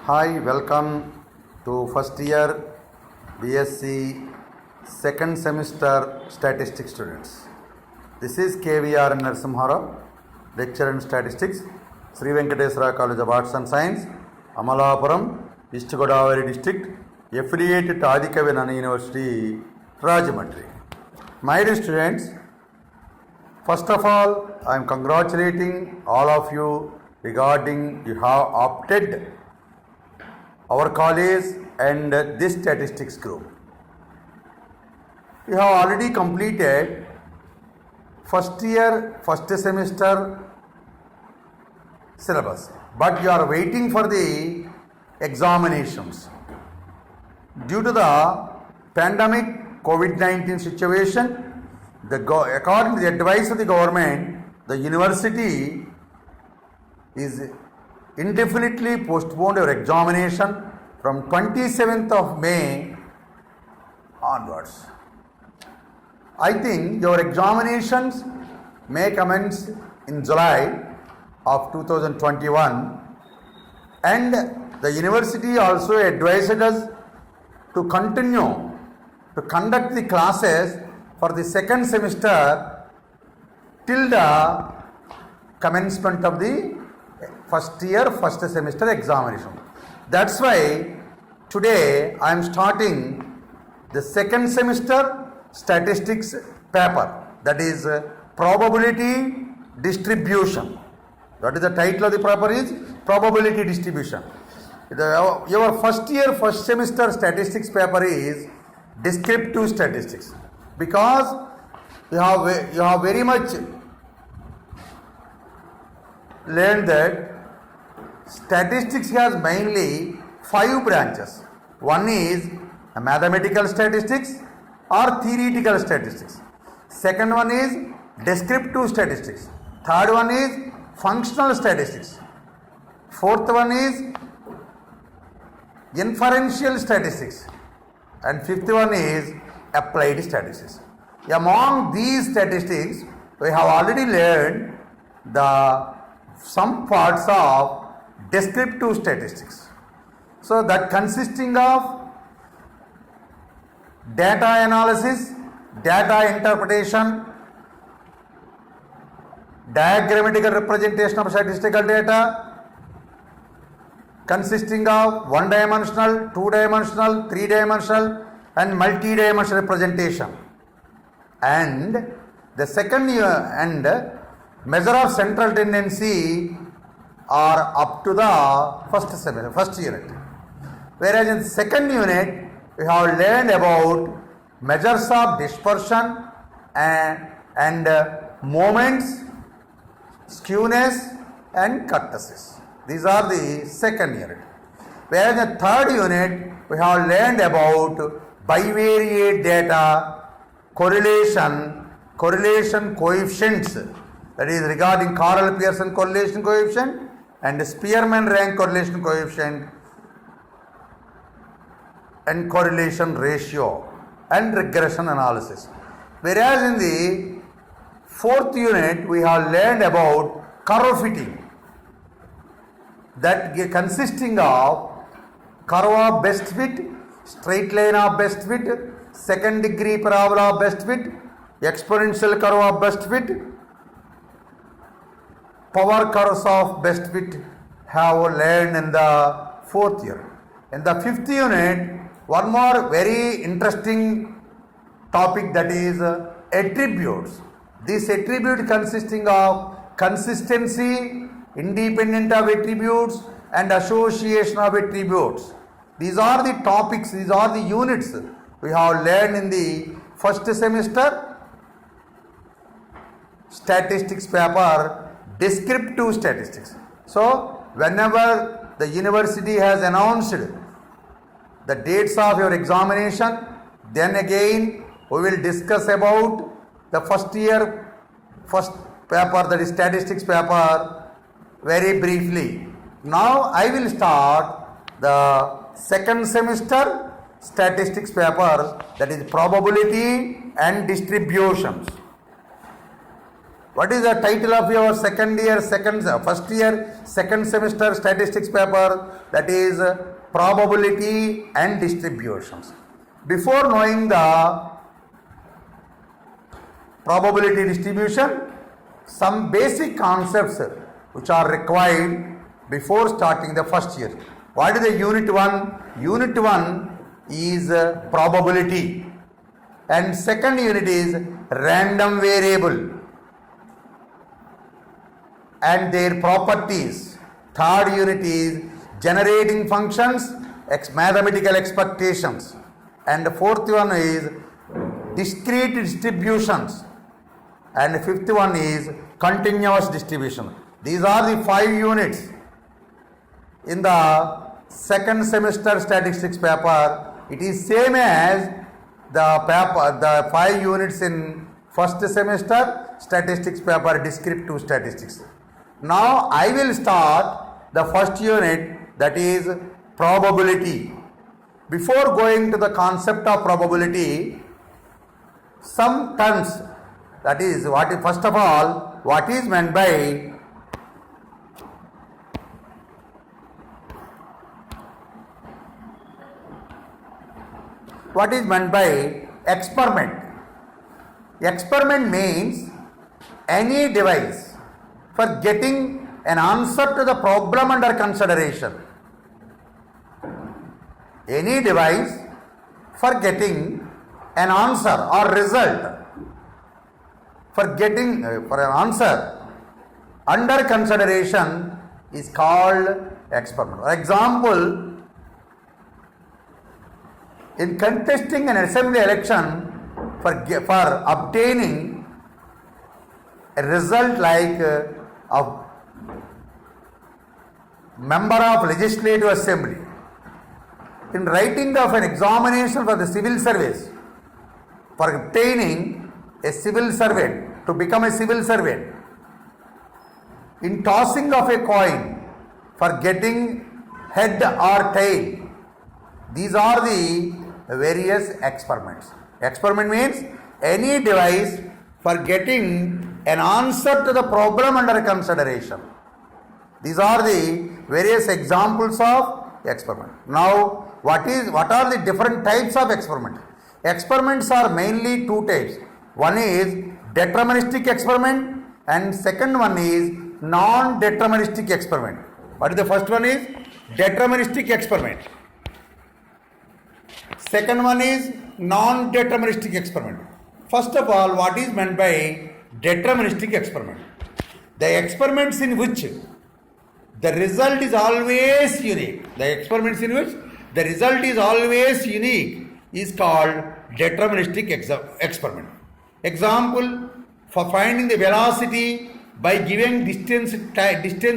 Hi, welcome to first year BSc second semester statistics students. This is KVR Narasimharao, lecturer in statistics, Sri Venkateswara College of Arts and Science, Amalapuram, East Godavari district, affiliated to Adikavinana University, Rajahmundry. My dear students, first of all, I am congratulating all of you regarding you have opted our college and this statistics group. You have already completed first year, first semester syllabus, but you are waiting for the examinations. Due to the pandemic COVID-19 situation, according to the advice of the government, the university is indefinitely postponed your examination from 27th of May onwards. I think your examinations may commence in July of 2021, and the university also advised us to continue to conduct the classes for the second semester till the commencement of the first year, first semester examination. That's why today I am starting the second semester statistics paper, that is probability distribution. That is the title of the paper is probability distribution. Your first year, first semester statistics paper is descriptive statistics, because you have very much learned that statistics has mainly 5 branches. One is mathematical statistics or theoretical statistics. Second one is descriptive statistics. Third one is functional statistics. Fourth one is inferential statistics. And fifth one is applied statistics. Among these statistics, we have already learned some parts of descriptive statistics. So that consisting of data analysis, data interpretation, diagrammatical representation of statistical data, consisting of one-dimensional, two-dimensional, three-dimensional and multi-dimensional representation. And the second year and measure of central tendency are up to the first unit. Whereas in second unit, we have learned about measures of dispersion and moments, skewness and kurtosis. These are the second unit. Whereas in the third unit, we have learned about bivariate data, correlation coefficients, that is regarding Carl-Pearson correlation coefficient and Spearman rank correlation coefficient and correlation ratio and regression analysis. Whereas in the fourth unit, we have learned about curve fitting, that consisting of curve of best fit, straight line of best fit, second degree parabola of best fit, exponential curve of best fit, power curves of best fit have learned in the fourth year. In the fifth unit, one more very interesting topic, that is attributes. This attribute consisting of consistency, independent of attributes and association of attributes. These are the topics, these are the units we have learned in the first semester statistics paper, descriptive statistics. So whenever the university has announced the dates of your examination, then again we will discuss about the first year, first paper, that is statistics paper, very briefly. Now I will start the second semester statistics paper, that is probability and distributions. What is the title of your first year, second semester statistics paper? That is probability and distributions. Before knowing the probability distribution, some basic concepts which are required before starting the first year. What is the unit 1? Unit 1 is probability, and second unit is random variable and their properties. Third unit is generating functions, mathematical expectations, and the fourth one is discrete distributions, and the fifth one is continuous distribution. These are the 5 units in the second semester statistics paper. It is same as the 5 units in first semester statistics paper, descriptive statistics. Now I will start the first unit, that is probability. Before going to the concept of probability, some terms, that is first of all, what is meant by experiment? Experiment means any device for getting an answer to the problem under consideration. Any device for getting an answer or result, for getting for an answer under consideration is called experiment. For example, in contesting an assembly election for obtaining a result like a member of legislative assembly, in writing of an examination for the civil service, for obtaining a civil servant to become a civil servant, in tossing of a coin for getting head or tail. These are the various experiments. Experiment means any device for getting an answer to the problem under consideration. These are the various examples of experiment. Now, what are the different types of experiment? Experiments are mainly 2 types. One is deterministic experiment and second one is non-deterministic experiment. What is the first one is deterministic experiment. Second one is non-deterministic experiment. First of all, what is meant by deterministic experiment? The experiments in which the result is always unique. The experiments in which the result is always unique is called deterministic experiment. Example, for finding the velocity by giving distance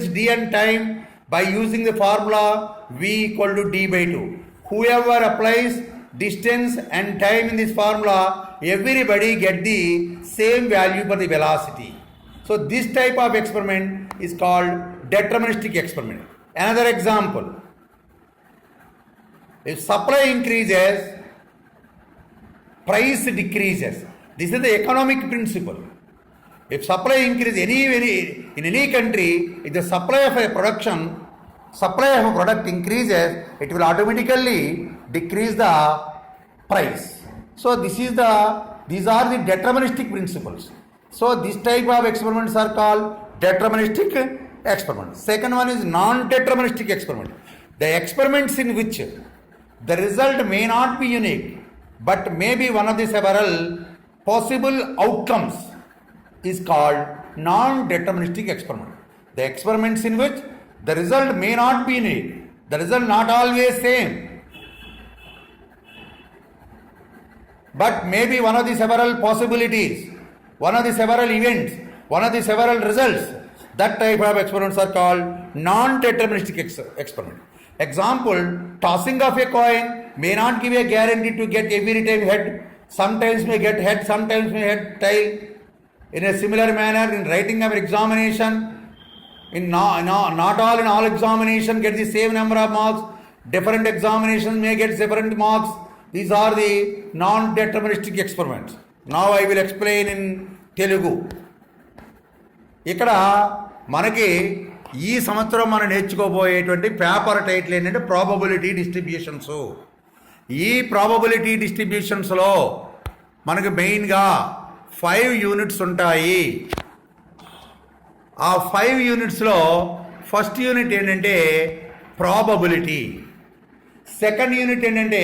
d and time by using the formula v equal to d by 2. Whoever applies distance and time in this formula, everybody get the same value for the velocity. So this type of experiment is called deterministic experiment. Another example, if supply increases, price decreases. This is the economic principle. If supply increases in any country, if the supply of a product increases, it will automatically decrease the price. So these are the deterministic principles. So this type of experiments are called deterministic experiment. Second one is non-deterministic experiment. The experiments in which the result may not be unique, but may be one of the several possible outcomes is called non-deterministic experiment. The experiments in which the result may not be unique, the result not always same, but may be one of the several possibilities, one of the several events, one of the several results. That type of experiments are called non-deterministic experiment. Example, tossing of a coin may not give a guarantee to get every time head. Sometimes may get head, sometimes may get tail. In a similar manner, in writing of examination, not all examination get the same number of marks. Different examinations may get different marks. These are the non-deterministic experiments. Now I will explain in Telugu. ఇక్కడ మనకి ఈ సంవత్సరం మనం నేర్చుకోబోయేటువంటి paper title ఏంటంటే probability distributions. ఈ probability డిస్ట్రిబ్యూషన్స్లో మనకు మెయిన్గా 5 units ఉంటాయి. ఆ 5 యూనిట్స్లో ఫస్ట్ యూనిట్ ఏంటంటే ప్రాబబిలిటీ, సెకండ్ యూనిట్ ఏంటంటే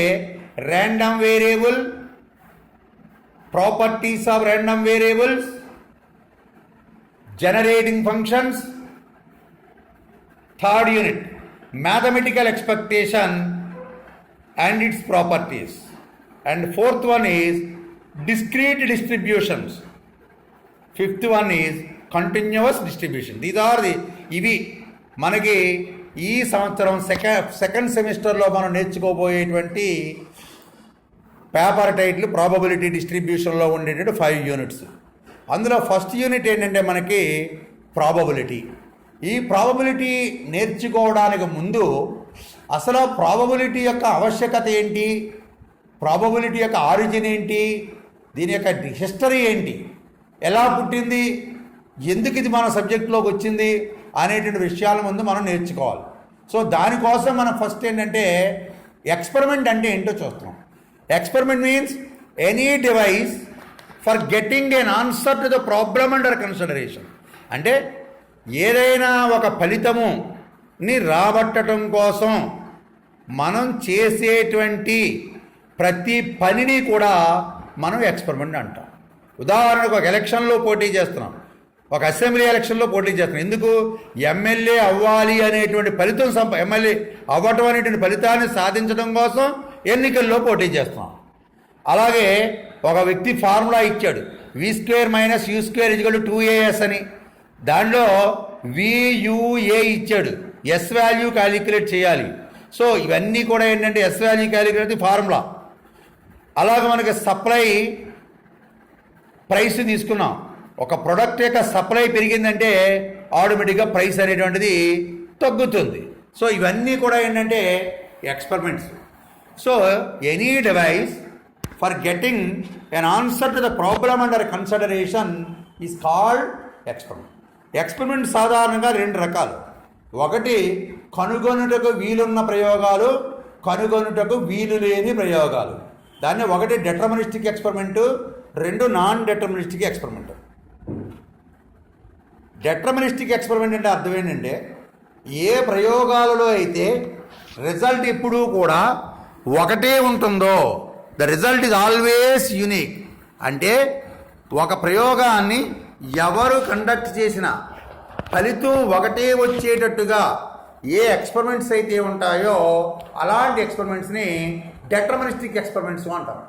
random variable, properties of random variables, generating functions. Third unit mathematical expectation and its properties, and fourth one is discrete distributions, fifth one is continuous distribution. These are the ఇవి మనకి ఈ సంవత్సరం second సెమిస్టర్లో మనం నేర్చుకోబోయేటువంటి paper title probability డిస్ట్రిబ్యూషన్లో ఉండేటువంటి 5 units. అందులో first unit ఏంటంటే మనకి ప్రాబబిలిటీ. ఈ ప్రాబబిలిటీ నేర్చుకోవడానికి ముందు అసలు ప్రాబబిలిటీ యొక్క ఆవశ్యకత ఏంటి, ప్రాబబిలిటీ యొక్క ఆరిజిన్ ఏంటి, దీని యొక్క హిస్టరీ ఏంటి, ఎలా పుట్టింది, ఎందుకు ఇది మన సబ్జెక్టులోకి వచ్చింది అనేటువంటి విషయాల ముందు మనం నేర్చుకోవాలి. సో దానికోసం మనం ఫస్ట్ ఏంటంటే ఎక్స్పెరిమెంట్ అంటే ఏంటో చూస్తాం. Experiment means any device for getting an answer to the problem under consideration. అంటే ఏదైనా ఒక ఫలితముని రాబట్టడం కోసం మనం చేసేటువంటి ప్రతి పనిని కూడా మనం ఎక్స్పెరిమెంట్ అంటాం. ఉదాహరణకు ఒక ఎలక్షన్లో పోటీ చేస్తున్నాం, ఒక అసెంబ్లీ ఎలక్షన్లో పోటీ చేస్తున్నాం. ఎందుకు? ఎమ్మెల్యే అవ్వాలి అనేటువంటి ఫలితం, ఎమ్మెల్యే అవ్వటం అనేటువంటి ఫలితాన్ని సాధించడం కోసం ఎన్నికల్లో పోటీ చేస్తున్నాం. అలాగే ఒక వ్యక్తి ఫార్ములా ఇచ్చాడు, v² - u² = 2as అని. దానిలో VUA ఇచ్చాడు, ఎస్ వాల్యూ క్యాలిక్యులేట్ చేయాలి. సో ఇవన్నీ కూడా ఏంటంటే ఎస్ వాల్యూ క్యాలిక్యులేట్ ఫార్ములా. అలాగే మనకి సప్లై ప్రైస్ తీసుకున్నాం, ఒక ప్రొడక్ట్ యొక్క సప్లై పెరిగిందంటే ఆటోమేటిక్గా ప్రైస్ అనేటువంటిది తగ్గుతుంది. సో ఇవన్నీ కూడా ఏంటంటే experiments. So any device for getting an answer to the problem under consideration is called experiment. Experiment సాధారణంగా 2 రకాలు. ఒకటి కనుగొనుటకు వీలున్న ప్రయోగాలు, కనుగొనుటకు వీలు లేని ప్రయోగాలు. దాన్ని ఒకటి డెటర్మినిస్టిక్ ఎక్స్పెరిమెంటు, 2 నాన్ డెటర్మినిస్టిక్ ఎక్స్పెరిమెంట్. డెటర్మినిస్టిక్ ఎక్స్పెరిమెంట్ అంటే అర్థం ఏంటంటే ఏ ప్రయోగాలలో అయితే రిజల్ట్ ఎప్పుడూ కూడా ఒకటే ఉంటుందో, the result is always unique. అంటే ఒక ప్రయోగాన్ని ఎవరు కండక్ట్ చేసినా ఫలితం ఒకటే వచ్చేటట్టుగా ఏ ఎక్స్పెరిమెంట్స్ అయితే ఉంటాయో అలాంటి ఎక్స్పెరిమెంట్స్ని డెటర్మినిస్టిక్ ఎక్స్పెరిమెంట్స్ అంటారు.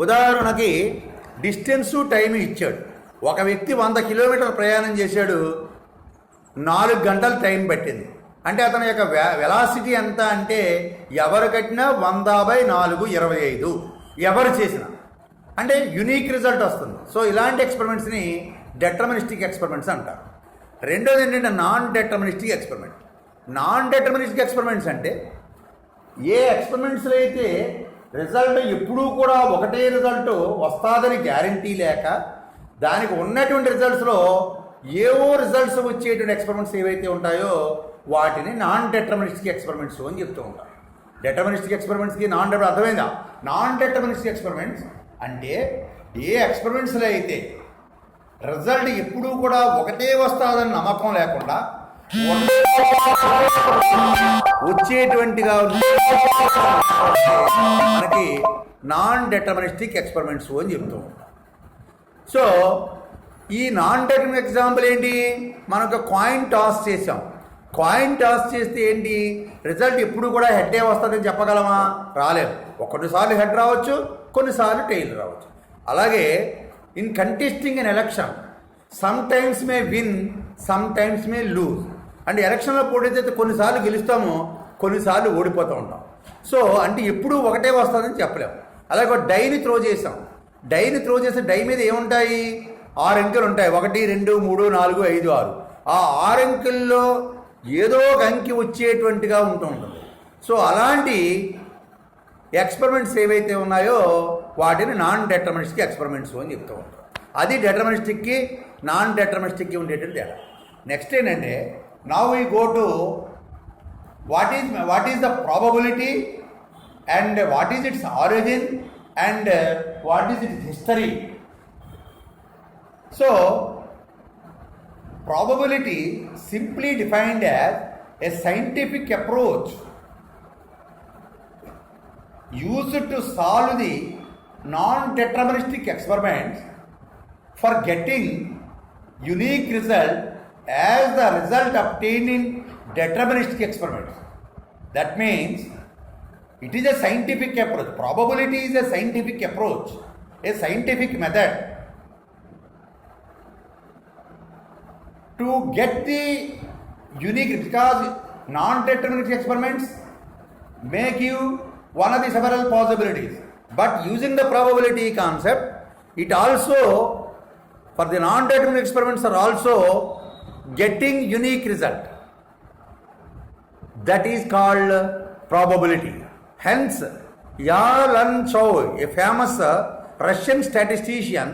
ఉదాహరణకి డిస్టెన్సు టైం ఇచ్చాడు. ఒక వ్యక్తి 100 కిలోమీటర్ల ప్రయాణం చేశాడు, 4 గంటలు టైం పట్టింది. అంటే అతని యొక్క వెలాసిటీ ఎంత అంటే ఎవరు కట్టినా 100/4 25, ఎవరు చేసిన అంటే యునీక్ రిజల్ట్ వస్తుంది. సో ఇలాంటి ఎక్స్పెరిమెంట్స్ని డెటర్మినిస్టిక్ ఎక్స్పెరిమెంట్స్ అంటారు. రెండోది ఏంటంటే నాన్ డెటర్మినిస్టిక్ ఎక్స్పెరిమెంట్. నాన్ డెటర్మినిస్టిక్ ఎక్స్పెరిమెంట్స్ అంటే ఏ ఎక్స్పెరిమెంట్స్లో అయితే రిజల్ట్ ఎప్పుడూ కూడా ఒకటే రిజల్ట్ వస్తుందని గ్యారంటీ లేక దానికి ఉన్నటువంటి రిజల్ట్స్లో ఏవో రిజల్ట్స్ వచ్చేటువంటి ఎక్స్పెరిమెంట్స్ ఏవైతే ఉంటాయో వాటిని నాన్ డెటర్మినిస్టిక్ ఎక్స్పెరిమెంట్స్ అని చెప్తూ ఉంటారు. డెటర్మినిస్టిక్ ఎక్స్పెరిమెంట్స్కి నాన్ డెటర్ అర్థమైందా? నాన్ డెటర్మినిస్టిక్ ఎక్స్పెరిమెంట్స్ అంటే ఏ ఎక్స్పెరిమెంట్స్లో అయితే రిజల్ట్ ఎప్పుడూ కూడా ఒకటే వస్తుందని నమ్మకం లేకుండా వచ్చేటువంటిగా మనకి నాన్ డెటర్మినిస్టిక్ ఎక్స్పెరిమెంట్స్ అని చెప్తూ ఉంటాం. సో ఈ నాన్ డెటర్మినిస్టిక్ ఎగ్జాంపుల్ ఏంటి? మనకు కాయిన్ టాస్ చేసాం. కాయిన్ టాస్ చేస్తే ఏంటి? రిజల్ట్ ఎప్పుడు కూడా హెడ్డే వస్తుందని చెప్పగలమా? రాలేదు. కొన్నిసార్లు హెడ్ రావచ్చు, కొన్నిసార్లు టెయిల్ రావచ్చు. అలాగే in contesting in election some times may win, some times may lose. అంటే ఎలక్షన్లో పోటీ చేస్తే కొన్నిసార్లు గెలుస్తాము, కొన్నిసార్లు ఓడిపోతూ ఉంటాం. సో అంటే ఎప్పుడూ ఒకటే వస్తుందని చెప్పలేము. అలాగే ఒక డైని త్రో చేసాం. డైని త్రో చేస్తే డై మీద ఏముంటాయి? 6 అంకెలు ఉంటాయి. 1 2 3 4 5 6. ఆ 6 అంకెల్లో ఏదో ఒక అంకి వచ్చేటువంటిగా ఉంటూ ఉంటుంది. సో అలాంటి ఎక్స్పెరిమెంట్స్ ఏవైతే ఉన్నాయో వాటిని నాన్ డెటర్మినిస్టిక్ ఎక్స్పెరిమెంట్స్ అని చెప్తూ ఉంటారు. అది డెటర్మినిస్టిక్కి నాన్ డెటర్మినిస్టిక్కి ఉండేటువంటి తేడా. నెక్స్ట్ ఏంటంటే now we go to what is the probability and what is its origin and what is it's history. So probability simply defined as a scientific approach used to solve the non-deterministic experiments for getting unique result as the result obtained in deterministic experiments. That means it is a scientific approach. Probability is a scientific approach, a scientific method to get the unique, because non-deterministic experiments may give one of the several possibilities, but using the probability concept, it also, for the non-deterministic experiments are also getting unique result. That is called probability. Hence, Yan Chow, a famous Russian statistician,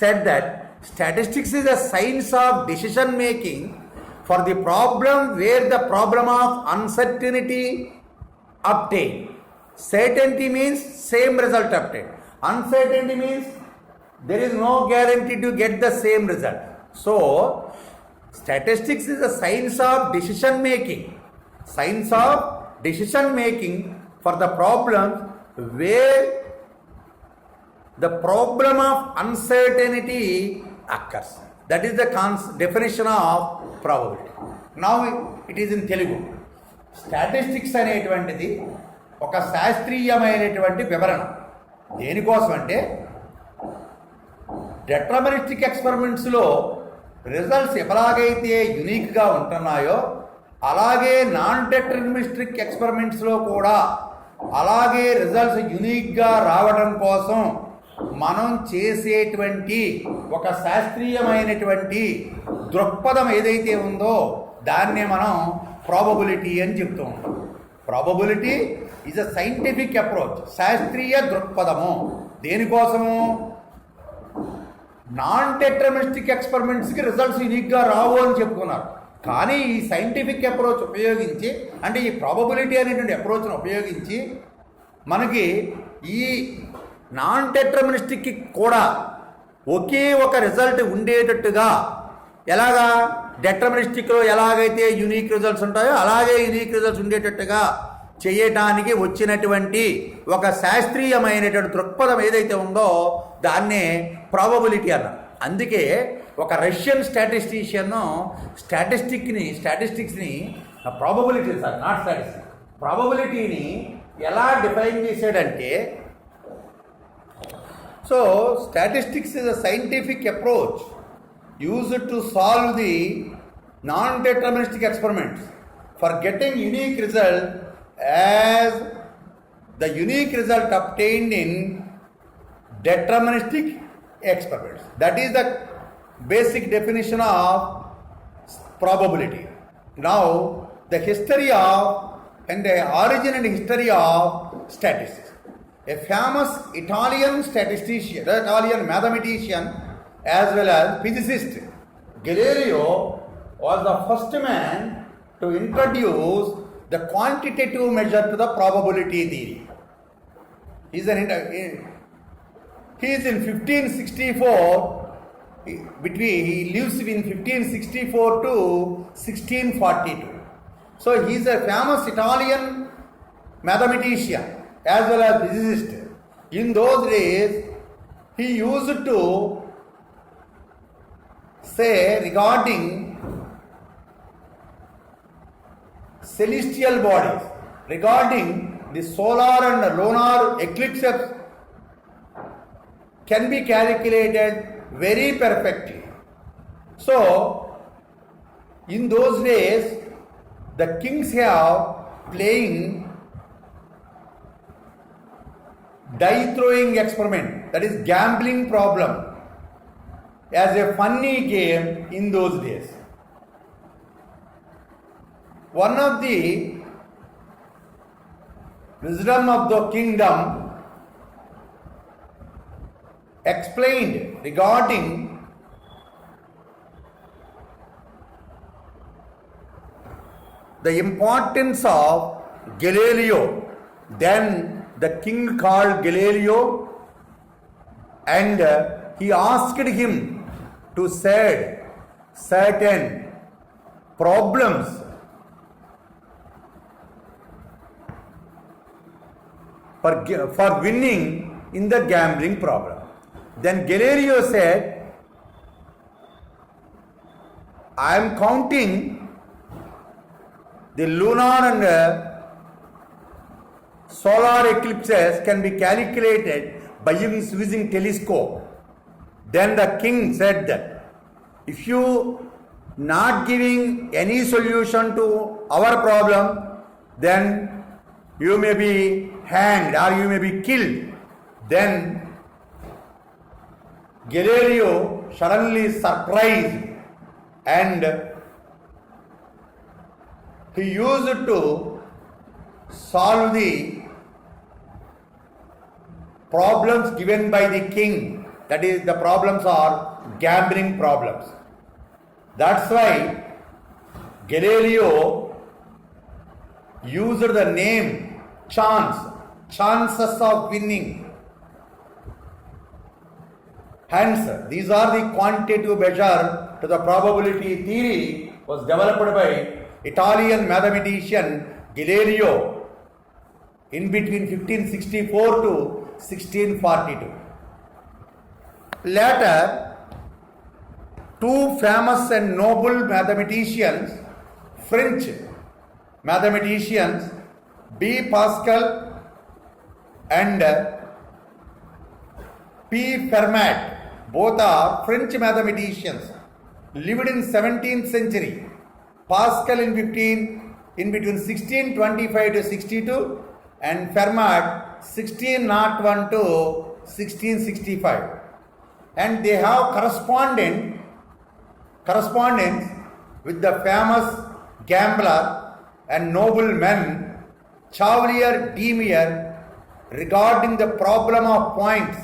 said that statistics is a science of decision making for the problem where the problem of uncertainty obtained. Certainty means same result obtained. Uncertainty means there is no guarantee to get the same result. So, statistics is a science of decision making. Science of decision making for the problems where the problem of uncertainty occurs. That is the definition of probability. Now it is in Telugu. Statistics అనేటువంటిది ఒక శాస్త్రీయమైనటువంటి వివరణ. దేనికోసం అంటే డెటర్మినిస్టిక్ ఎక్స్పెరిమెంట్స్లో results ఎలాగైతే యునిక్గా ఉంటున్నాయో అలాగే non డెటర్మినిస్టిక్ ఎక్స్పెరిమెంట్స్లో కూడా అలాగే results యునిక్గా రావడం కోసం మనం చేసేటువంటి ఒక శాస్త్రీయమైనటువంటి దృక్పథం ఏదైతే ఉందో దాన్నే మనం ప్రాబబిలిటీ అని చెప్తూ ఉంటాం. Probability is a scientific approach, శాస్త్రీయ దృక్పథము. దేనికోసము? నాన్ డెటర్మినిస్టిక్ ఎక్స్పెరిమెంట్స్కి రిజల్ట్స్ యూనిక్గా రావు అని చెప్పుకున్నారు. కానీ ఈ సైంటిఫిక్ అప్రోచ్ ఉపయోగించి, అంటే ఈ ప్రాబబిలిటీ అనేటువంటి అప్రోచ్ను ఉపయోగించి మనకి ఈ నాన్ డెటర్మినిస్టిక్కి కూడా ఒకే ఒక రిజల్ట్ ఉండేటట్టుగా, ఎలాగా డెటర్మినిస్టిక్లో ఎలాగైతే యూనిక్ రిజల్ట్స్ ఉంటాయో అలాగే యూనిక్ రిజల్ట్స్ ఉండేటట్టుగా చేయటానికి వచ్చినటువంటి ఒక శాస్త్రీయమైనటువంటి దృక్పథం ఏదైతే ఉందో దాన్నే ప్రాబబిలిటీ అన్నారు. అందుకే ఒక రష్యన్ స్టాటిస్టిషియన్ స్టాటిస్టిక్స్ని ప్రాబబిలిటీ సార్ నాట్ స్టాటిస్టిక్స్ ప్రాబబిలిటీని ఎలా డిఫైన్ చేశాడంటే, so statistics is a scientific approach used to solve the non-deterministic experiments for getting unique result as the unique result obtained in deterministic experiments. That is the basic definition of probability. Now, the history of and the origin and history of statistics. A famous Italian mathematician as well as physicist Galileo was the first man to introduce the quantitative measure to the probability theory. He is in 1564, he lives in 1564 to 1642. So he is a famous Italian mathematician as well as physicist. In those days he used to say regarding celestial bodies, regarding the solar and lunar eclipses can be calculated very perfectly. So in those days the kings have playing die throwing experiment, that is gambling problem, as a funny game in those days. One of the wisdom of the kingdom explained regarding the importance of Galileo. Then the king called Galileo and he asked him to set certain problems for winning in the gambling problem. Then Galileo said, I am counting the lunar and solar eclipses can be calculated by using telescope. Then the king said that if you not giving any solution to our problem, then you may be hanged or you may be killed. Then Galileo suddenly surprised and he used to solve the problems given by the king. That is, the problems are gambling problems. That's why Galileo used the name chance, chances of winning. Hence, these are the quantitative measure to the probability theory was developed by Italian mathematician Galileo in between 1564 to 1642. Later, two famous and noble mathematicians, French mathematicians, B. Pascal and P. Fermat, both are French mathematicians, lived in 17th century. Pascal in between 1625 to 62 and Fermat 1601 to 1665. And they have correspondence with the famous gambler and nobleman Chevalier d'Emier regarding the problem of points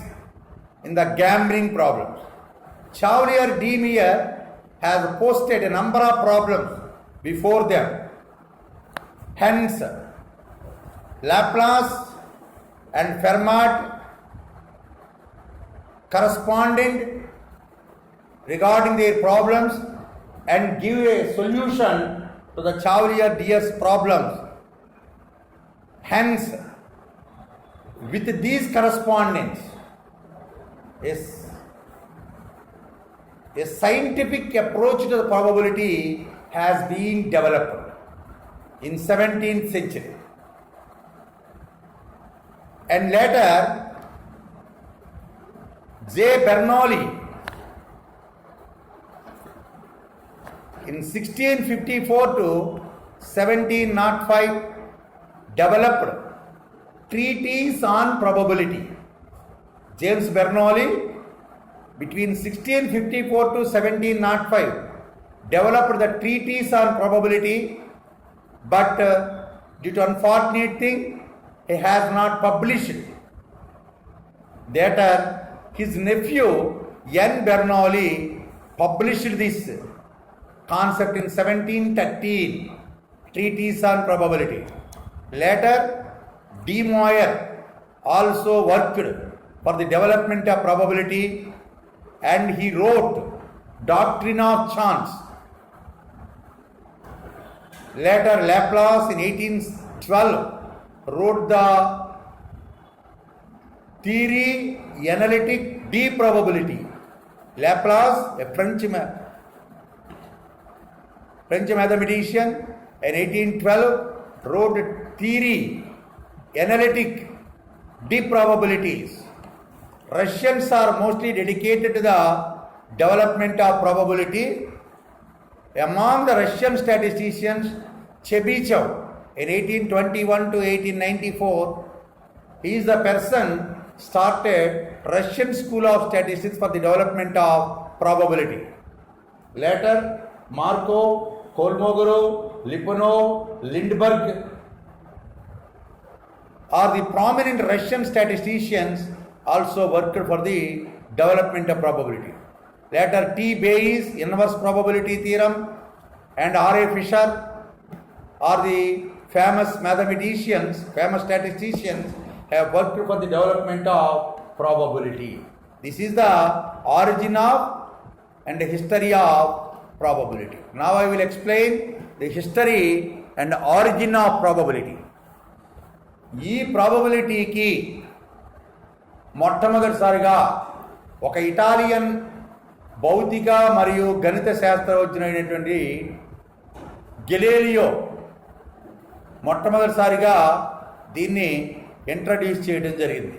in the gambling problems. Chevalier d'Emier has posted a number of problems before them. Hence, Laplace and Fermat corresponded regarding their problems and give a solution to the Chevalier d'Emier's problems. Hence, with these correspondence, a scientific approach to the probability has been developed in 17th century. And later, J. Bernoulli in 1654 to 1705 developed treatise on probability. James Bernoulli between 1654 to 1705 developed the treatise on probability, but due to unfortunate thing, he has not published it. Later, his nephew N. Bernoulli published this concept in 1713, treatise on probability. Later, De Moivre also worked for the development of probability and he wrote Doctrine of Chance. Later, Laplace in 1812 wrote the Theory Analytique de Probability. Laplace, a French mathematician, in 1812 wrote Theory Analytique de Probabilities. Russians are mostly dedicated to the development of probability. Among the Russian statisticians, Chebyshev in 1821 to 1894, he is the person started Russian School of Statistics for the development of probability. Later, Markov, Kolmogorov, Lyapunov, Lindbergh are the prominent Russian statisticians also worked for the development of probability. Later, T. Bayes inverse probability theorem and R. A. Fisher are the famous mathematicians, famous statisticians have worked for the development of probability. This is the origin of and the history of probability. Now I will explain the history and origin of probability. ఈ ప్రాబబిలిటీకి మొట్టమొదటిసారిగా ఒక Italian భౌతిక మరియు గణిత శాస్త్రజ్ఞుడైనటువంటి Galileo మొట్టమొదటిసారిగా దీన్ని introduce చేయడం జరిగింది.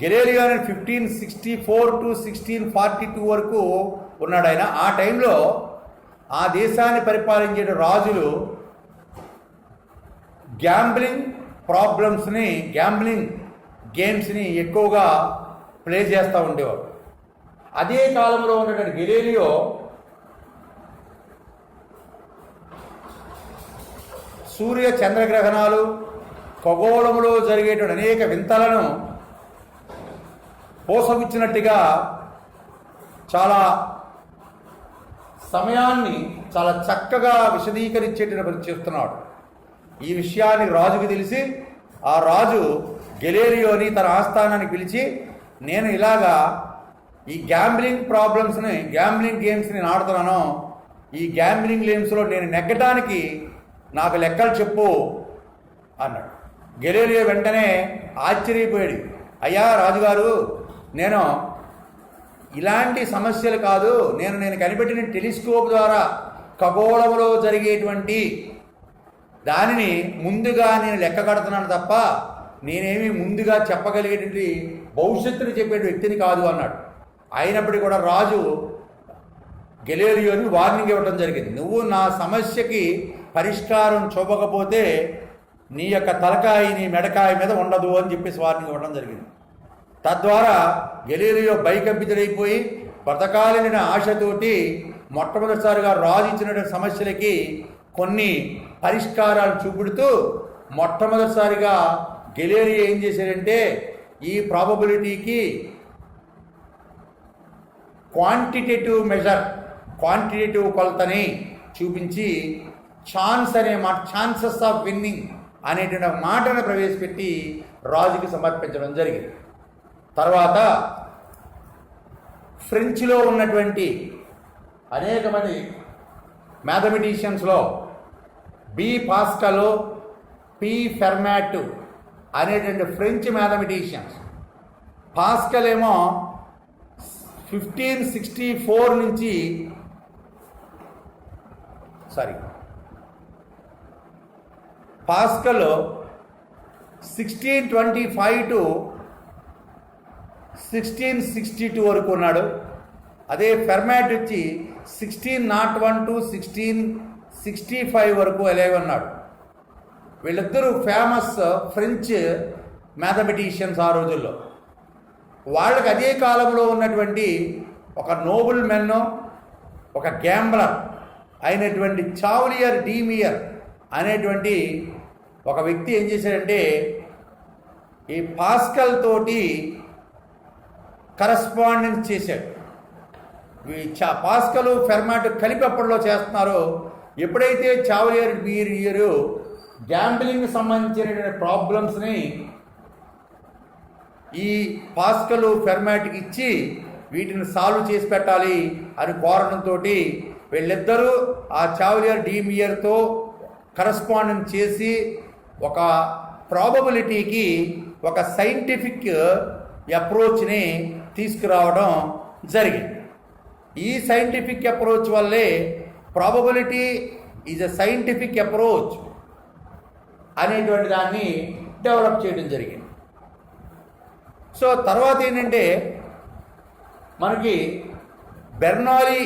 గెలీలియో అనేది 1564 to 1642 వరకు ఉన్నాడు ఆయన. ఆ టైంలో ఆ దేశాన్ని పరిపాలించే రాజులు గ్యాంబ్లింగ్ గేమ్స్ని ఎక్కువగా ప్లే చేస్తూ ఉండేవారు. అదే కాలంలో ఉన్నటువంటి గెలీలియో సూర్య చంద్రగ్రహణాలు, ఖగోళంలో జరిగేటువంటి అనేక వింతలను పోసగుచ్చినట్టుగా చాలా సమయాన్ని చాలా చక్కగా విశదీకరించేటప్పుడు చేస్తున్నాడు. ఈ విషయాన్ని రాజుకు తెలిసి ఆ రాజు గెలీలియోని తన ఆస్థానానికి పిలిచి, నేను ఇలాగా ఈ గ్యాంబ్లింగ్ గేమ్స్ని నేను ఆడుతున్నాను, ఈ గ్యాంబ్లింగ్ గేమ్స్లో నేను నెగ్గటానికి నాకు లెక్కలు చెప్పు అన్నాడు. గెలీలియో వెంటనే ఆశ్చర్యపోయాడు. అయ్యా రాజుగారు, నేను ఇలాంటి సమస్యలు కాదు, నేను కనిపెట్టిన టెలిస్కోప్ ద్వారా ఖగోళంలో జరిగేటువంటి దానిని ముందుగా నేను లెక్క కడుతున్నాను తప్ప నేనేమి ముందుగా చెప్పగలిగేటువంటి భవిష్యత్తుని చెప్పే వ్యక్తిని కాదు అన్నాడు. అయినప్పటికీ కూడా రాజు గెలీలియోని వార్నింగ్ ఇవ్వడం జరిగింది. నువ్వు నా సమస్యకి పరిష్కారం చూపకపోతే నీ యొక్క తలకాయ నీ మెడకాయ మీద ఉండదు అని చెప్పేసి వార్నింగ్ ఇవ్వడం జరిగింది. తద్వారా గెలీలియో భయకంపితుడైపోయి బ్రతకాలని ఆశతోటి మొట్టమొదటిసారిగా రాజు ఇచ్చినటువంటి సమస్యలకి కొన్ని పరిష్కారాలు చూపుడుతూ మొట్టమొదటిసారిగా గెలీలియో ఏం చేశాడంటే ఈ ప్రాబబిలిటీకి క్వాంటిటేటివ్ కొలతని చూపించి ఛాన్సెస్ ఆఫ్ విన్నింగ్ అనేటువంటి మాటను ప్రవేశపెట్టి రాజుకి సమర్పించడం జరిగింది. తర్వాత ఫ్రెంచ్లో ఉన్నటువంటి అనేక మంది మ్యాథమెటిషియన్స్లో బి పాస్కల్, పి ఫెర్మాట్ అనేటువంటి ఫ్రెంచ్ మ్యాథమెటిషియన్స్. పాస్కల్ ఏమో 1564 నుంచి పాస్కల్ 1625 to 1662 వరకు ఉన్నాడు. అదే ఫెర్మాట్ వచ్చి 1601 to 1665 వరకు ఎలైవ్ ఉన్నాడు. వీళ్ళిద్దరూ ఫేమస్ ఫ్రెంచ్ మ్యాథమెటిషియన్స్ ఆ రోజుల్లో. వాళ్ళకి అదే కాలంలో ఉన్నటువంటి ఒక నోబుల్ మెన్, ఒక గ్యాంబ్లర్ అయినటువంటి చావ్లియర్ డీమియర్ అనేటువంటి ఒక వ్యక్తి ఏం చేశాడంటే ఈ పాస్కల్ తోటి కరస్పాండెన్స్ చేశాడు. పాస్కల్ ఫెర్మాట్ కలిపి అప్పట్లో చేస్తున్నారో, ఎప్పుడైతే చావ్లియర్ డీమియర్ గ్యాంబ్లింగ్ సంబంధించిన ప్రాబ్లమ్స్ని ఈ పాస్కల్ ఫెర్మాట్కి ఇచ్చి వీటిని సాల్వ్ చేసి పెట్టాలి అని కోరడంతో వీళ్ళిద్దరూ ఆ చావ్లియర్ డీమియర్తో కరస్పాండెన్స్ చేసి ఒక ప్రాబబిలిటీకి ఒక సైంటిఫిక్ అప్రోచ్ని తీసుకురావడం జరిగింది. ఈ సైంటిఫిక్ అప్రోచ్ వల్లే probability is a scientific approach అనేటువంటి దాన్ని డెవలప్ చేయడం జరిగింది. సో తర్వాత ఏంటంటే మనకి బెర్నాలీ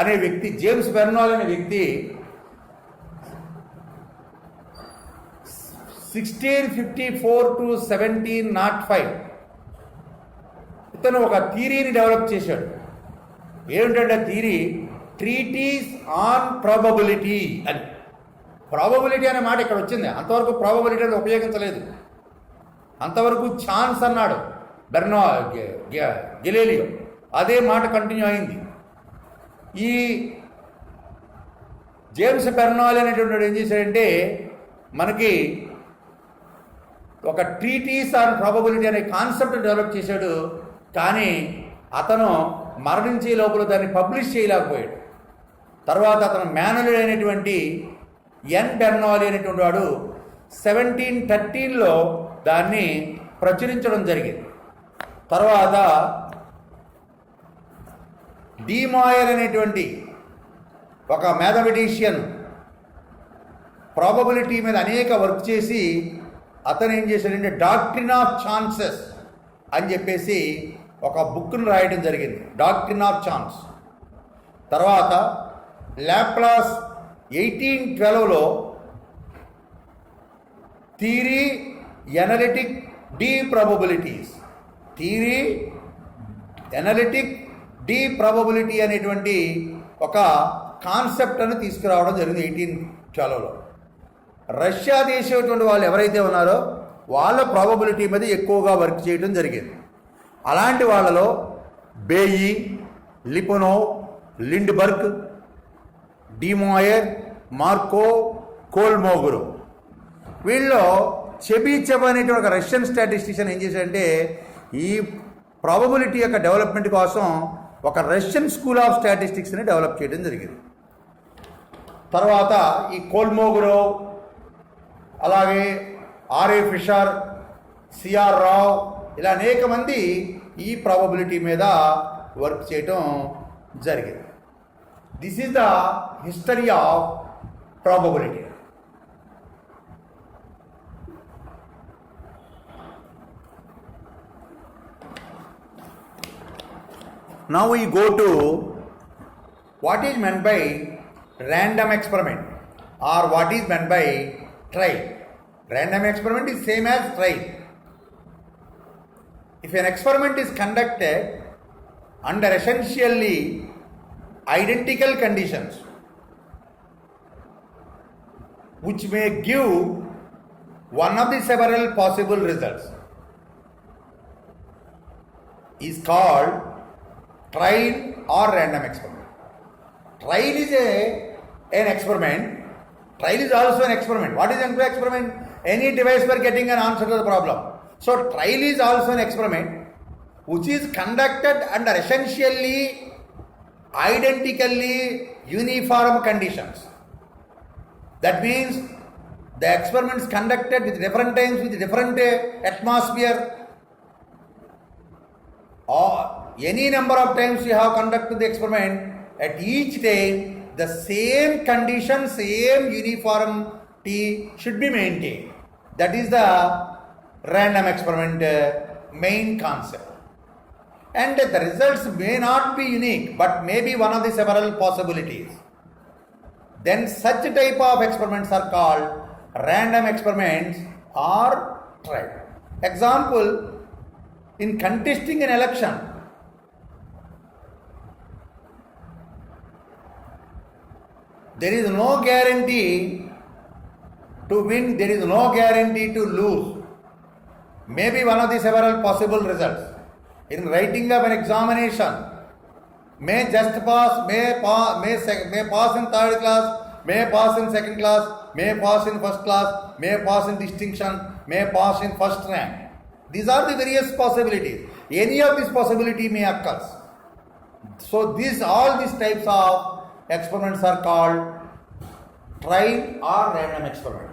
అనే వ్యక్తి, జేమ్స్ బెర్నాలీ అనే వ్యక్తి 1654 to 1705 ఇతను ఒక థియరీని డెవలప్ చేశాడు. ఏమిటంటే థియరీ ట్రీటీస్ ఆన్ ప్రాబబిలిటీ అని. ప్రాబబిలిటీ అనే మాట ఇక్కడ వచ్చింది, అంతవరకు ప్రాబబిలిటీ అనేది ఉపయోగించలేదు. అంతవరకు ఛాన్స్ అన్నాడు గెలీలియో. అదే మాట కంటిన్యూ అయింది. ఈ జేమ్స్ బెర్నౌలీ అనేటువంటి ఏం చేశాడంటే మనకి ఒక ట్రీటీస్ ఆన్ ప్రాబబిలిటీ అనే కాన్సెప్ట్ డెవలప్ చేశాడు. కానీ అతను మరణించే లోపల దాన్ని పబ్లిష్ చేయలేకపోయాడు. తర్వాత అతను మేనలుడు అయినటువంటి ఎన్ బెర్నౌలీ అనేటువంటి వాడు 1713లో దాన్ని ప్రచురించడం జరిగింది. తర్వాత డీమాయర్ అనేటువంటి ఒక మ్యాథమెటిషియన్ ప్రాబబిలిటీ మీద అనేక వర్క్ చేసి అతను ఏం చేశాడంటే డాక్ట్రిన్ ఆఫ్ ఛాన్సెస్ అని చెప్పేసి ఒక బుక్ను రాయడం జరిగింది, డాక్ట్రిన్ ఆఫ్ ఛాన్స్. తర్వాత లాప్లాస్ 1812లో theory analytic de probabilities, theory analytic de probability అనేటువంటి ఒక కాన్సెప్ట్ అని తీసుకురావడం జరిగింది 1812లో. రష్యా దేశం వాళ్ళు ఎవరైతే ఉన్నారో వాళ్ళ ప్రాబబిలిటీ మీద ఎక్కువగా వర్క్ చేయడం జరిగింది. అలాంటి వాళ్ళలో బేయి, లిపోనోవ్, లిండ్బర్గ్, డీమాయర్, మార్కో, కోల్మోగరో, వీళ్ళలో చెబీచెవ్ అనేటువంటి ఒక రష్యన్ స్టాటిస్టిషియన్ ఏం చేశాడంటే ఈ ప్రాబబిలిటీ యొక్క డెవలప్మెంట్ కోసం ఒక రష్యన్ స్కూల్ ఆఫ్ స్టాటిస్టిక్స్ని డెవలప్ చేయడం జరిగింది. తర్వాత ఈ కోల్మోగరో, అలాగే ఆర్ఏ ఫిషర్, సిఆర్ రావ్, ఇలా అనేక మంది ఈ ప్రాబబిలిటీ మీద వర్క్ చేయటం జరిగింది. This is the history of probability. Now we go to what is meant by random experiment or what is meant by trial. Random experiment is same as trial. If an experiment is conducted under essentially identical conditions which may give one of the several possible results is called trial or random experiment. Trial is an experiment. Trial is also an experiment. What is an experiment? Any device for getting an answer to the problem. So trial is also an experiment which is conducted under essentially identically uniform conditions. That means the experiments conducted with different times, with different atmosphere, or any number of times you have conducted the experiment, at each time the same condition, same uniformity should be maintained. That is the random experiment main concept. And the results may not be unique but may be one of the several possibilities. Then such type of experiments are called random experiments or trial. Example, in contesting an election, there is no guarantee to win, there is no guarantee to lose. Maybe one of the several possible results. In writing of an examination, may just pass, may pass in third class, may pass in second class, may pass in first class, may pass in distinction, may pass in first rank. These are the various possibilities. Any of these possibility may occur. So all these types of experiments are called trial or random experiment.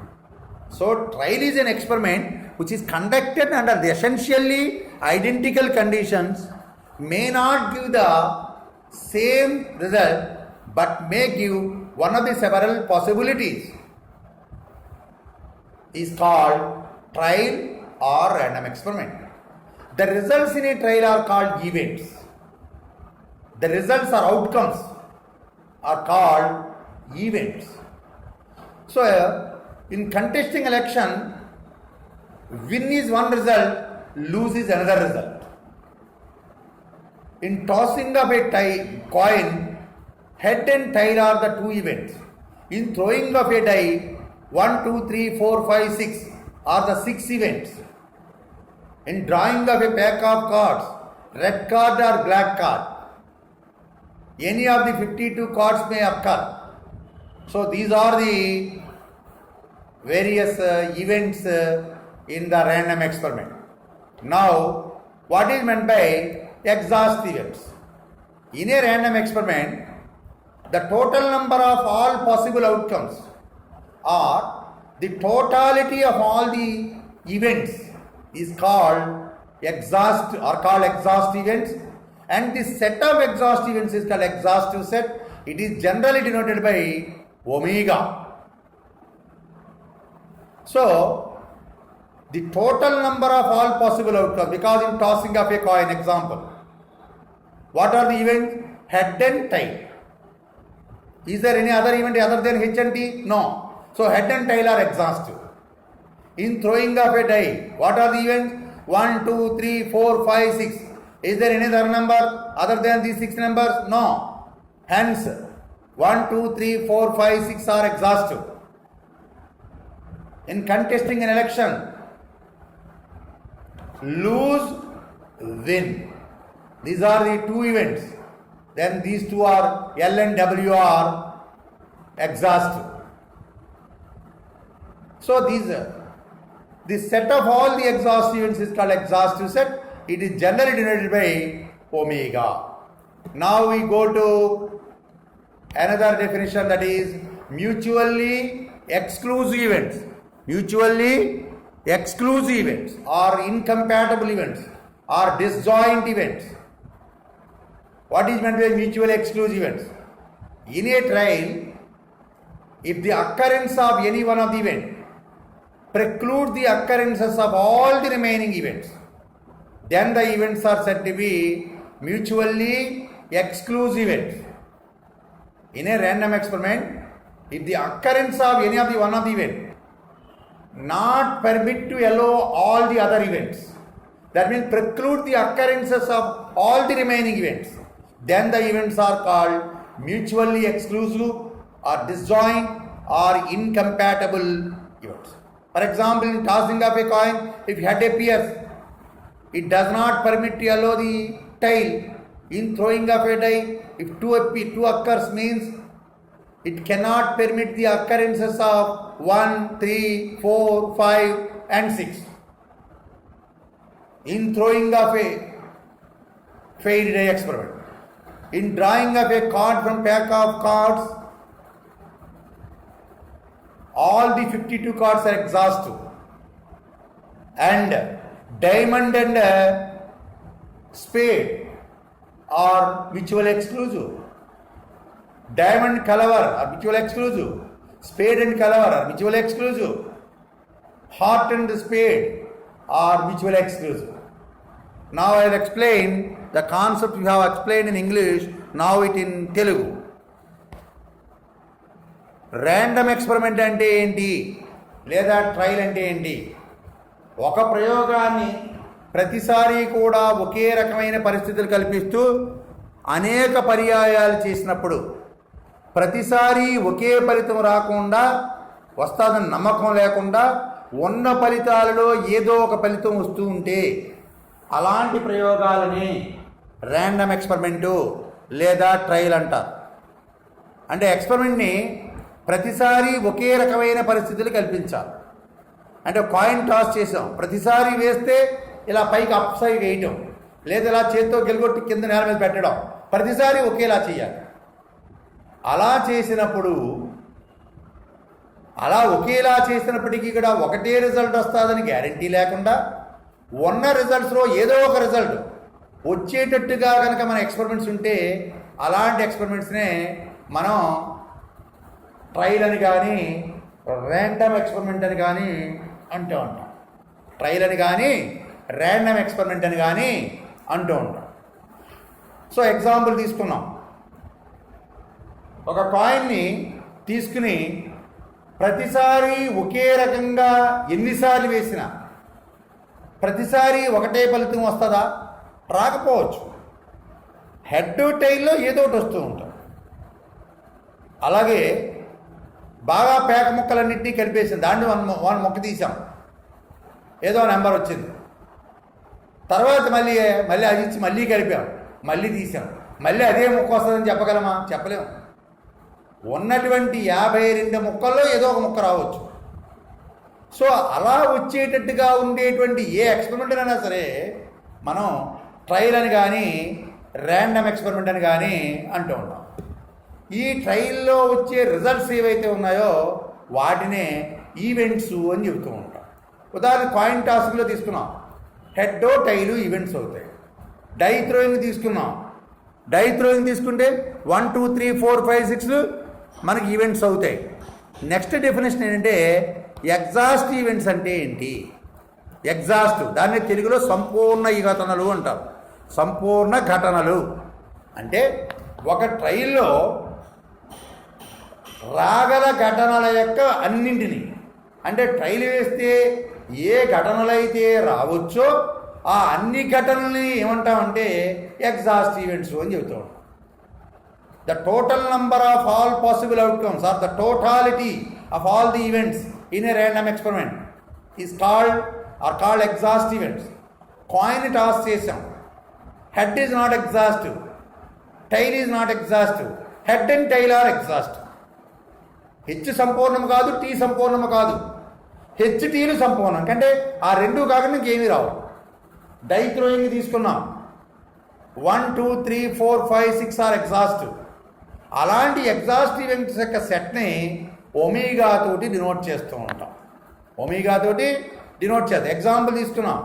So trial is an experiment which is conducted under the essentially identical conditions, may not give the same result but may give one of the several possibilities, is called trial or random experiment. The results in a trial are called events. The results or outcomes are called events. So in contesting election, win is one result, lose is another result. In tossing of a coin, head and tail are the two events. In throwing of a die, 1, 2, 3, 4, 5, 6 are the 6 events. In drawing of a pack of cards, red card or black card, any of the 52 cards may occur. So these are the various events in the random experiment. Now, what is meant by exhaust events? In a random experiment, the total number of all possible outcomes or the totality of all the events is called exhaust events, and the set of exhaust events is called exhaustive set. It is generally denoted by omega. So the total number of all possible outcomes, because in tossing of a coin, example, what are the events? Head and tail. Is there any other event other than H and T? No. So head and tail are exhaustive. In throwing of a die, what are the events? 1, 2, 3, 4, 5, 6. Is there any other number other than these 6 numbers? No. Hence, 1, 2, 3, 4, 5, 6 are exhaustive. In contesting an election, lose, win. These are the 2 events. Then these 2 are L and W are exhaustive. So the set of all the exhaust events is called exhaustive set. It is generally denoted by omega. Now we go to another definition, that is mutually exclusive events. Mutually exclusive events or incompatible events or disjoint events. What is meant by mutually exclusive events? In a trial, if the occurrence of any one of the events preclude the occurrences of all the remaining events, then the events are said to be mutually exclusive events. In a random experiment, if the occurrence of any of the one of the event not permit to allow all the other events, that means preclude the occurrences of all the remaining events, then the events are called mutually exclusive or disjoint or incompatible events. For example, in tossing of a coin, if head appears, it does not permit to allow the tail. In throwing of a die, if 2 occurs, means it cannot permit the occurrences of 1, 3, 4, 5 and 6. In throwing of a failed die experiment, in drawing of a card from pack of cards, all the 52 cards are exhaustive, and diamond and spade are mutually exclusive. Diamond caliber are mutually exclusive. Spade and caliber are mutually exclusive. Heart and spade are mutually exclusive. Now I will explain the concept we have explained in English, now it in Telugu. Random experiment అంటే ఏంటి, లేదా trial అంటే ఏంటి? ఒక ప్రయోగాన్ని ప్రతిసారి కూడా ఒకే రకమైన పరిస్థితులు కల్పిస్తూ అనేక పర్యాయాలు చేసినప్పుడు ప్రతిసారి ఒకే ఫలితం రాకుండా, వస్తుందని నమ్మకం లేకుండా ఉన్న ఫలితాలలో ఏదో ఒక ఫలితం వస్తూ ఉంటే అలాంటి ప్రయోగాలని ర్యాండమ్ ఎక్స్పెరిమెంటు లేదా ట్రయల్ అంటారు. అంటే ఎక్స్పెరిమెంట్ని ప్రతిసారి ఒకే రకమైన పరిస్థితులు కల్పించాలి. అంటే కాయిన్ టాస్ చేసాం, ప్రతిసారి వేస్తే ఇలా పైకి అప్ సైడ్ వేయటం, లేదా ఇలా చేత్తో గెలుగొట్టి కింద నేల మీద పెట్టడం, ప్రతిసారి ఒకేలా చేయాలి. అలా చేసినప్పుడు, అలా ఒకేలా చేసినప్పటికీ కూడా ఒకటే రిజల్ట్ వస్తుందని గ్యారంటీ లేకుండా ఉన్న రిజల్ట్స్లో ఏదో ఒక రిజల్ట్ వచ్చేటట్టుగా కనుక మన ఎక్స్పెరిమెంట్స్ ఉంటే అలాంటి ఎక్స్పెరిమెంట్స్నే మనం ట్రయల్ అని కానీ ర్యాండమ్ ఎక్స్పెరిమెంట్ అని కానీ అంటూ ఉంటాం. ట్రయల్ అని కానీ ర్యాండమ్ ఎక్స్పెరిమెంట్ అని కానీ అంటూ ఉంటాం. సో ఎగ్జాంపుల్ తీసుకున్నాం. ఒక కాయిన్ని తీసుకుని ప్రతిసారి ఒకే రకంగా ఎన్నిసార్లు వేసినా ప్రతిసారి ఒకటే ఫలితం వస్తుందా? రాకపోవచ్చు. హెడ్ టైల్లో ఏదో ఒకటి వస్తూ ఉంటాం. అలాగే బాగా పేక ముక్కలన్నింటినీ కలిపేసింది, దాంట్లో వన్ మొక్క తీసాం, ఏదో నెంబర్ వచ్చింది. తర్వాత మళ్ళీ అది ఇచ్చి మళ్ళీ కలిపాం, మళ్ళీ తీసాం, మళ్ళీ అదే ముక్క వస్తుందని చెప్పగలమా? చెప్పలేము. ఉన్నటువంటి 52 ముక్కల్లో ఏదో ఒక ముక్క రావచ్చు. సో అలా వచ్చేటట్టుగా ఉండేటువంటి ఏ ఎక్స్పెరిమెంట్ అయినా సరే మనం ట్రయల్ అని కానీ ర్యాండమ్ ఎక్స్పెరిమెంట్ అని కానీ అంటూ ఉంటాం. ఈ ట్రయల్లో వచ్చే రిజల్ట్స్ ఏవైతే ఉన్నాయో వాటినే ఈవెంట్స్ అని చెబుతూ ఉంటాం. ఉదాహరణ కాయిన్ టాస్క్లో తీసుకున్నాం, హెడ్ టైలు ఈవెంట్స్ అవుతాయి. డై థ్రోయింగ్ తీసుకున్నాం, డై థ్రోయింగ్ తీసుకుంటే 1 2 3 4 5 6 మనకి ఈవెంట్స్ అవుతాయి. నెక్స్ట్ డెఫినేషన్ ఏంటంటే ఎగ్జాస్ట్ ఈవెంట్స్ అంటే ఏంటి? ఎగ్జాస్ట్ దాన్ని తెలుగులో సంపూర్ణ ఈ ఘటనలు అంటారు. సంపూర్ణ ఘటనలు అంటే ఒక ట్రయల్లో రాగల ఘటనల యొక్క అన్నింటినీ, అంటే ట్రయల్ వేస్తే ఏ ఘటనలైతే రావచ్చో ఆ అన్ని ఘటనల్ని ఏమంటామంటే ఎగ్జాస్ట్ ఈవెంట్స్ అని చెబుతూ ఉంటాం. The total number of all possible outcomes are the totality of all the events in a random experiment is called exhaust events. Coin toss చేసాం, head is not exhaustive, tail is not exhaustive, head and tail are exhaustive. H సంపూర్ణం కాదు, tea సంపూర్ణం కాదు, H టీలు సంపూర్ణం. అంటే ఆ రెండు కాకుండా ఇంకేమీ రావు. డై థ్రోయింగ్ తీసుకున్నాం, 1 2 3 4 5 6 ఆర్ ఎగ్జాస్టివ్. అలాంటి ఎగ్జాస్ట్ ఈవెంట్స్ యొక్క సెట్ని ఒమేగా తోటి డినోట్ చేస్తూ ఉంటాం. ఒమేగా తోటి డినోట్ చేస్తాం. ఎగ్జాంపుల్ తీసుకున్నాం,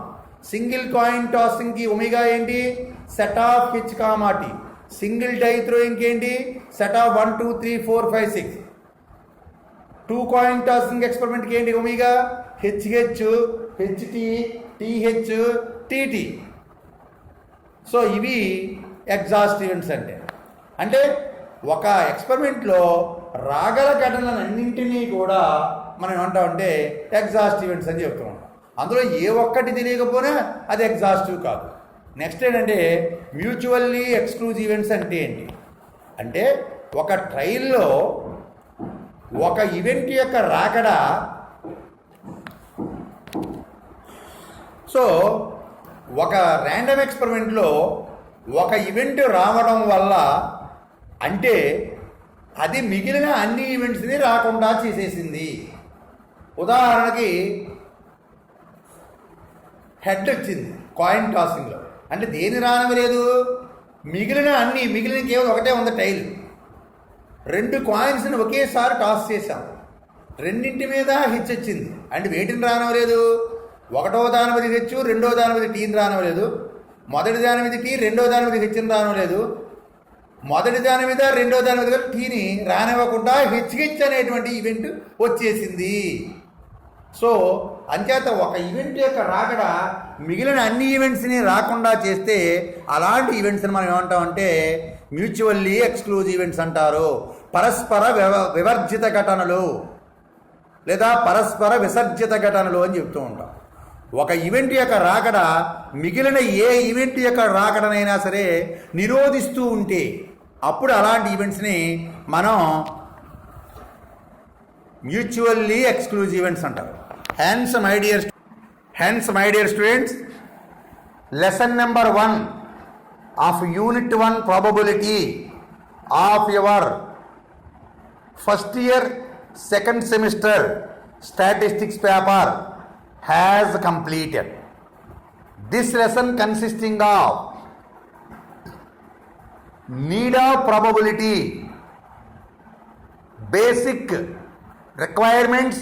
సింగిల్ కాయిన్ టాసింగ్కి ఒమేగా ఏంటి? Set of H comma T. Single die థ్రోయింగ్కి ఏంటి? Set of 1 2 3 4 5 6. 2 కాయిన్ టాసింగ్ ఎక్స్పెరిమెంట్కి ఏంటి omega? HH, HT, TH, TT. So ఇవి ఎగ్జాస్ట్ ఈవెంట్స్ అంటే ఒక ఎక్స్పెరిమెంట్లో రాగల ఘటనలన్నింటినీ కూడా మనం ఏమంటామంటే ఎగ్జాస్ట్ ఈవెంట్స్ అని చెప్తూ ఉంటాం. అందులో ఏ ఒక్కటి తెలియకపోయినా అది ఎగ్జాస్టివ్ కాదు. నెక్స్ట్ ఏంటంటే మ్యూచువల్లీ ఎక్స్క్లూజివ్ ఈవెంట్స్ అంటే ఏంటి? అంటే ఒక ట్రయల్లో ఒక ఈవెంట్ యొక్క రాకడ, సో ఒక ర్యాండమ్ ఎక్స్పెరిమెంట్లో ఒక ఈవెంట్ రావడం వల్ల అంటే అది మిగిలిన అన్ని ఈవెంట్స్ని రాకుండా చేసేసింది. ఉదాహరణకి హెడ్ వచ్చింది కాయిన్ టాసింగ్లో, అంటే దేని రానవి లేదు, మిగిలిన కేవలం ఒకటే ఉంది టైల్. 2 కాయిన్స్ని ఒకేసారి టాస్ చేశాం, రెండింటి మీద హెచ్ వచ్చింది, అంటే వేటిని రానవలేదు? ఒకటో దాని మీద హెచ్, రెండో దాని మీద టీని రానవలేదు, మొదటి దాని మీద టీ, రెండో దాని మీద హెచ్ని రానవలేదు, మొదటి దాని మీద రెండో దాని మీద టీని రానివ్వకుండా హెచ్ అనేటువంటి ఈవెంట్ వచ్చేసింది. సో అంచేత ఒక ఈవెంట్ యొక్క రాకడ మిగిలిన అన్ని ఈవెంట్స్ని రాకుండా చేస్తే అలాంటి ఈవెంట్స్ని మనం ఏమంటామంటే మ్యూచువల్లీ ఎక్స్క్లూజివ్ ఈవెంట్స్ అంటారు. పరస్పర వివర్జిత ఘటనలు లేదా పరస్పర విసర్జిత ఘటనలు అని చెప్తూ ఉంటాం. ఒక ఈవెంట్ యొక్క రాకడ మిగిలిన ఏ ఈవెంట్ యొక్క రాకడనైనా సరే నిరోధిస్తూ ఉంటే అప్పుడు అలాంటి ఈవెంట్స్ని మనం మ్యూచువల్లీ ఎక్స్క్లూజివ్ ఈవెంట్స్ అంటారు. Hence my dear students, lesson number 1 of Unit 1 probability of your first year second semester statistics paper has completed. This lesson consisting of need of probability, basic requirements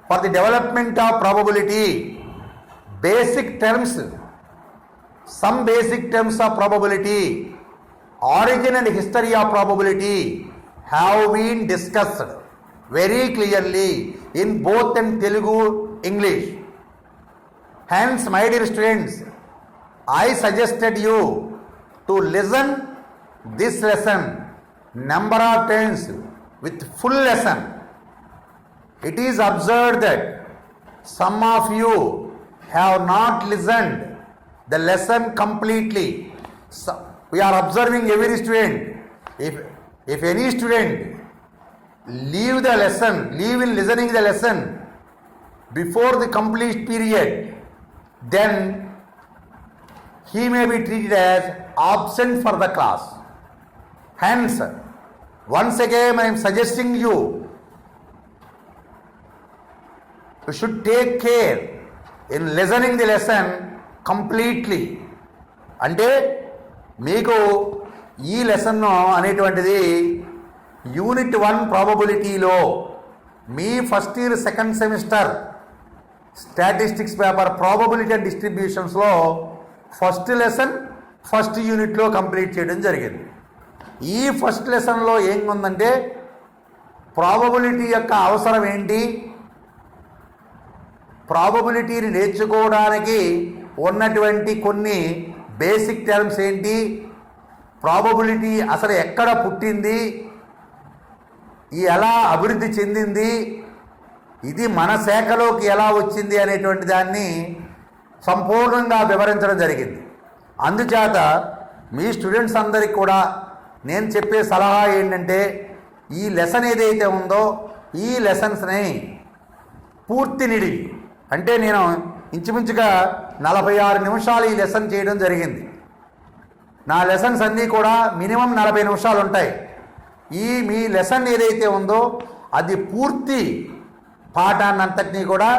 for the development of probability, basic terms, some basic terms of probability, origin and history of probability have been discussed very clearly in both in Telugu, English. Hence, my dear students, I suggested you to listen this lesson number of times with full lesson. It is observed that some of you have not listened the lesson completely. So, we are observing every student. If any student leave in listening the lesson before the complete period, then he may be treated as absent for the class. Hence, once again I am suggesting you should take care in listening the lesson completely. అంటే మీకు ఈ lesson అనేటువంటిది unit 1 ప్రాబబిలిటీలో మీ first year second semester statistics paper probability and డిస్ట్రిబ్యూషన్స్లో first lesson first యూనిట్లో complete చేయడం జరిగింది. ఈ ఫస్ట్ లెసన్లో ఏం ఉందంటే ప్రాబబిలిటీ యొక్క అవసరం ఏంటి, ప్రాబబిలిటీని నేర్చుకోవడానికి ఉన్నటువంటి కొన్ని బేసిక్ టర్మ్స్ ఏంటి, ప్రాబబిలిటీ అసలు ఎక్కడ పుట్టింది, ఎలా అభివృద్ధి చెందింది, ఇది మన శాఖలోకి ఎలా వచ్చింది అనేటువంటి దాన్ని సంపూర్ణంగా వివరించడం జరిగింది. అందుచేత మీ స్టూడెంట్స్ అందరికీ కూడా నేను చెప్పే సలహా ఏంటంటే ఈ లెసన్ ఏదైతే ఉందో ఈ లెసన్స్ని పూర్తి నిడివి, అంటే నేను ఇంచుమించుగా 46 నిమిషాలు ఈ లెసన్ చేయడం జరిగింది. నా లెసన్స్ అన్నీ కూడా మినిమం 40 నిమిషాలు ఉంటాయి. మీ లెసన్ ఏదైతే ఉందో అది పూర్తి పాఠాన్నంతటినీ కూడా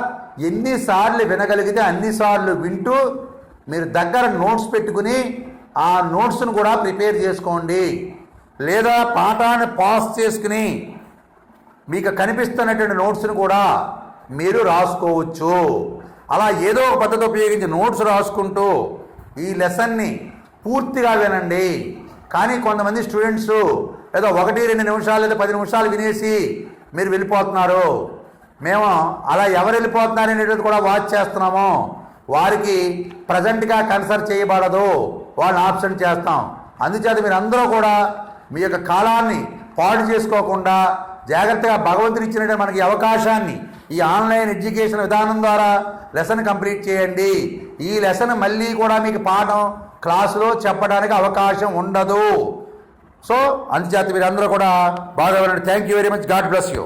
ఎన్నిసార్లు వినగలిగితే అన్నిసార్లు వింటూ మీరు దగ్గర నోట్స్ పెట్టుకుని ఆ నోట్స్ను కూడా ప్రిపేర్ చేసుకోండి. లేదా పాఠాన్ని పాస్ చేసుకుని మీకు కనిపిస్తున్నటువంటి నోట్స్ను కూడా మీరు రాసుకోవచ్చు. అలా ఏదో ఒక పద్ధతి ఉపయోగించి నోట్స్ రాసుకుంటూ ఈ లెసన్ని పూర్తిగా వినండి. కానీ కొంతమంది స్టూడెంట్స్ ఏదో 1-2 నిమిషాలు లేదా 10 నిమిషాలు వినేసి మీరు వెళ్ళిపోతున్నారు. మేము అలా ఎవరు వెళ్ళిపోతున్నారు అనేటువంటి కూడా వాచ్ చేస్తున్నాము. వారికి ప్రజెంట్గా కన్సల్ట్ చేయబడదు, వాళ్ళని ఆబ్సెంట్ చేస్తాం. అందుచేత మీరు అందరూ కూడా మీ యొక్క కాలాన్ని పాడు చేసుకోకుండా జాగ్రత్తగా భగవంతుడు ఇచ్చినటువంటి మనకి అవకాశాన్ని ఈ ఆన్లైన్ ఎడ్యుకేషన్ విధానం ద్వారా లెసన్ కంప్లీట్ చేయండి. ఈ లెసన్ మళ్ళీ కూడా మీకు పాఠం క్లాసులో చెప్పడానికి అవకాశం ఉండదు. సో అందుచేత మీరు అందరూ కూడా బాగా వినండి. Thank you very much. God bless you.